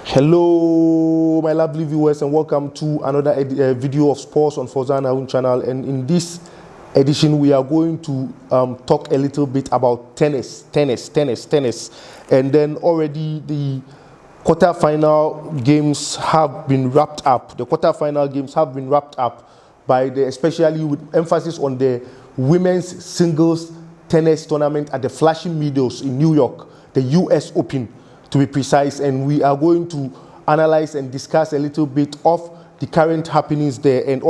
Hello, my lovely viewers, and welcome to another video of Sports on Fauzan Harun channel. And in this edition, we are going to talk a little bit about tennis. And then already the quarterfinal games have been wrapped up. The quarterfinal games have been wrapped up by especially with emphasis on the women's singles tennis tournament at the Flushing Meadows in New York, the US Open, to be precise. And we are going to analyze and discuss a little bit of the current happenings there. And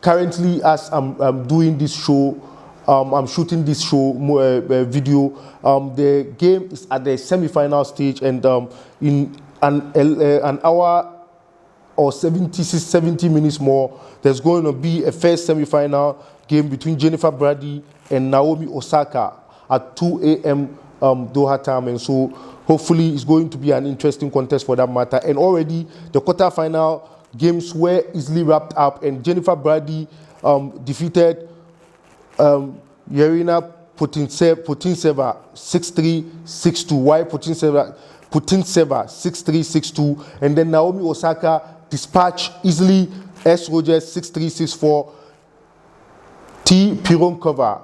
currently, as I'm doing this show, I'm shooting this show video. The game is at the semi-final stage, and in an hour or 70 minutes more, there's going to be a first semi-final game between Jennifer Brady and Naomi Osaka at 2 a.m. Doha time. And so hopefully it's going to be an interesting contest for that matter. And already the quarterfinal games were easily wrapped up, and Jennifer Brady defeated Yerina Putintseva 6-3, 6-2. Why Putintseva 6-3, 6-2. And then Naomi Osaka dispatched easily S. Rogers 6-3, 6-4. T. Pironkova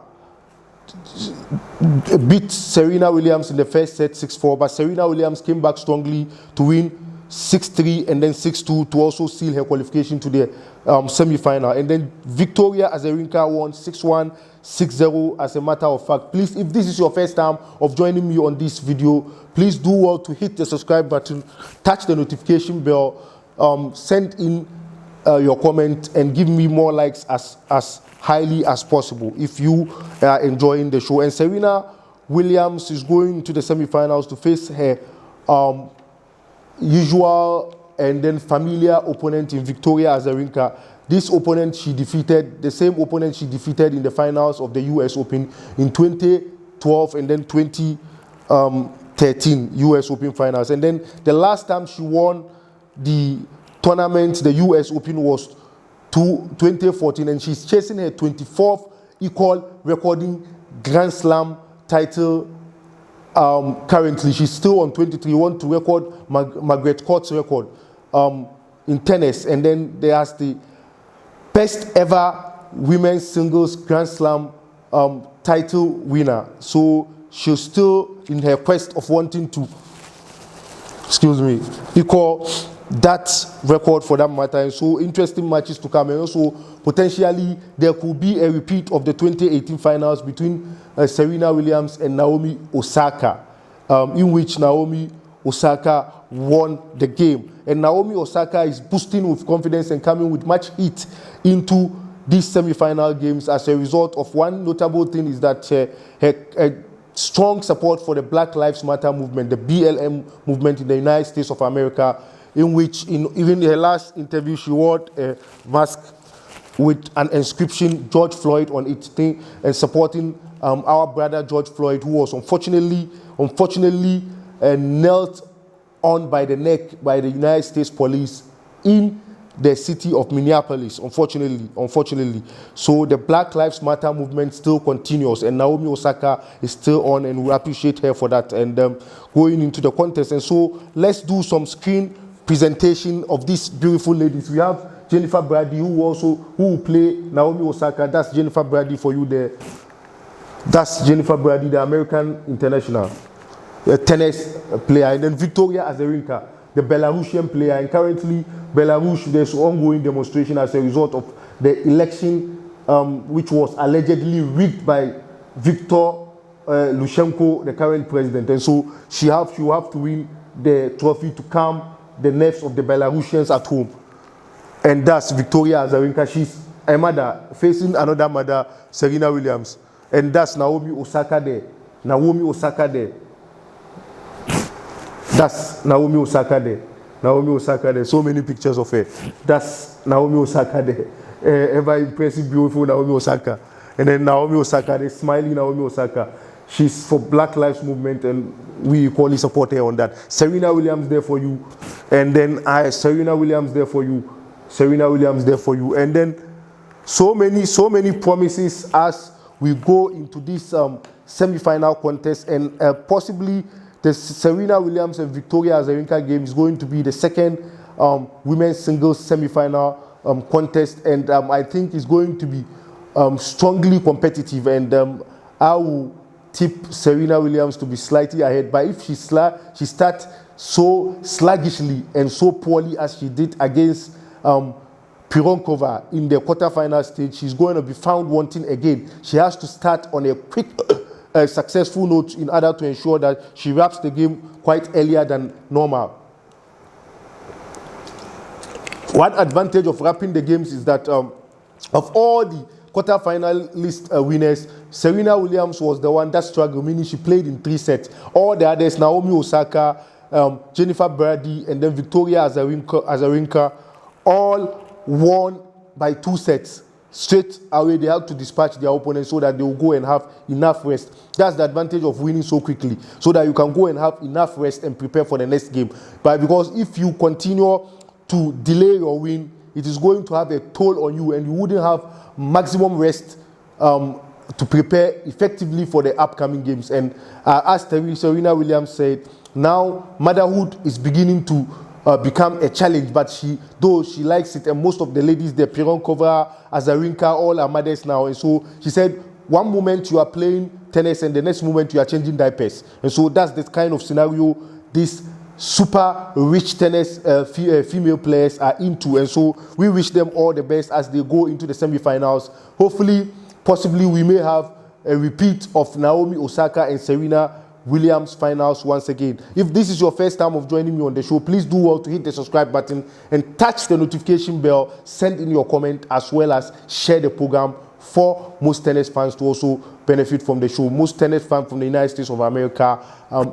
beat Serena Williams in the first set 6-4, but Serena Williams came back strongly to win 6-3 and then 6-2 to also seal her qualification to the semi-final. And then Victoria Azarenka won 6-1, 6-0. As a matter of fact, please, if this is your first time of joining me on this video, please do well to hit the subscribe button, touch the notification bell, send in your comment, and give me more likes as highly as possible if you are enjoying the show. And Serena Williams is going to the semi-finals to face her usual and then familiar opponent in Victoria Azarenka. This opponent she defeated, the same opponent she defeated in the finals of the US Open in 2012 and then 2013 US Open finals. And then the last time she won the tournament, the US Open, was 2014, and she's chasing her 24th equal recording Grand Slam title. Currently, she's still on 23. Want to record Margaret Court's record in tennis, and then there's the best ever women's singles Grand Slam title winner. So she's still in her quest of wanting to, equal that record for that matter. And so interesting matches to come, and also potentially there could be a repeat of the 2018 finals between Serena Williams and Naomi Osaka, in which Naomi Osaka won the game. And Naomi Osaka is boosting with confidence and coming with much heat into these semi-final games as a result of one notable thing is that her strong support for the Black Lives Matter movement, the BLM movement in the United States of America, in which even in her last interview she wore a mask with an inscription "George Floyd" on it, and supporting our brother George Floyd, who was unfortunately knelt on by the neck by the United States police in the city of Minneapolis, unfortunately. So the Black Lives Matter movement still continues, and Naomi Osaka is still on, and we appreciate her for that. And going into the contest, and so let's do some screen presentation of these beautiful ladies. We have Jennifer Brady, who will play Naomi Osaka. That's Jennifer Brady for you there. That's Jennifer Brady, the American international tennis player. And then Victoria Azarenka, the Belarusian player. And currently, Belarus, there's ongoing demonstration as a result of the election, which was allegedly rigged by Viktor Lushenko, the current president. And so she will have to win the trophy to calm the nerves of the Belarusians at home. And that's Victoria Azarenka. She's a mother facing another mother, Serena Williams. And that's Naomi Osaka there. That's Naomi Osaka there. So many pictures of her. That's Naomi Osaka there. Ever impressive, beautiful Naomi Osaka. And then Naomi Osaka there, smiling Naomi Osaka. She's for Black Lives Movement, and we equally support her on that. Serena Williams there for you. And then Serena Williams there for you. And then so many promises as we go into this semi-final contest, and possibly the Serena Williams and Victoria Azarenka game is going to be the second women's singles semi-final contest, and I think it's going to be strongly competitive, and I will tip Serena Williams to be slightly ahead. But if she starts so sluggishly and so poorly as she did against Pironkova in the quarterfinal stage, she's going to be found wanting again. She has to start on a quick, successful note in order to ensure that she wraps the game quite earlier than normal. One advantage of wrapping the games is that of all the quarterfinalist winners, Serena Williams was the one that struggled, meaning she played in 3 sets. All the others, Naomi Osaka, Jennifer Brady, and then Victoria Azarenka, all won by 2 sets. Straight away, they had to dispatch their opponents so that they will go and have enough rest. That's the advantage of winning so quickly, so that you can go and have enough rest and prepare for the next game. But because if you continue to delay your win, it is going to have a toll on you, and you wouldn't have maximum rest to prepare effectively for the upcoming games. And as Serena Williams said, now motherhood is beginning to become a challenge, but she likes it, and most of the ladies, the Pironkova, Azarenka, all are mothers now. And so she said, one moment you are playing tennis and the next moment you are changing diapers. And so that's the kind of scenario this super rich tennis female players are into, and so we wish them all the best as they go into the semi-finals. Hopefully, possibly we may have a repeat of Naomi Osaka and Serena Williams finals once again. If this is your first time of joining me on the show, please do well to hit the subscribe button and touch the notification bell, send in your comment, as well as share the program for most tennis fans to also benefit from the show. Most tennis fans from the United States of America,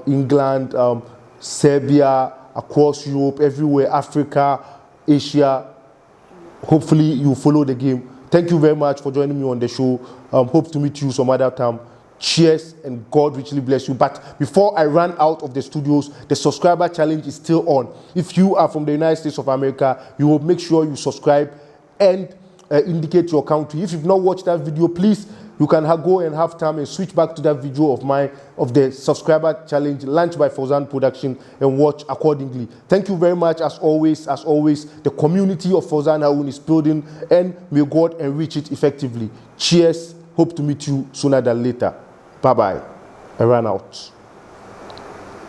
England, Serbia, across Europe, everywhere, Africa, Asia. Hopefully you follow the game. Thank you very much for joining me on the show. Hope to meet you some other time. Cheers, and God richly bless you. But before I run out of the studios, the subscriber challenge is still on. If you are from the United States of America, you will make sure you subscribe and indicate your country. If you've not watched that video, please, you can go and have time and switch back to that video of the subscriber challenge launched by Fauzan Production and watch accordingly. Thank you very much. As always, the community of Fauzan Harun is building, and may God enrich it effectively. Cheers. Hope to meet you sooner than later. Bye-bye. I ran out.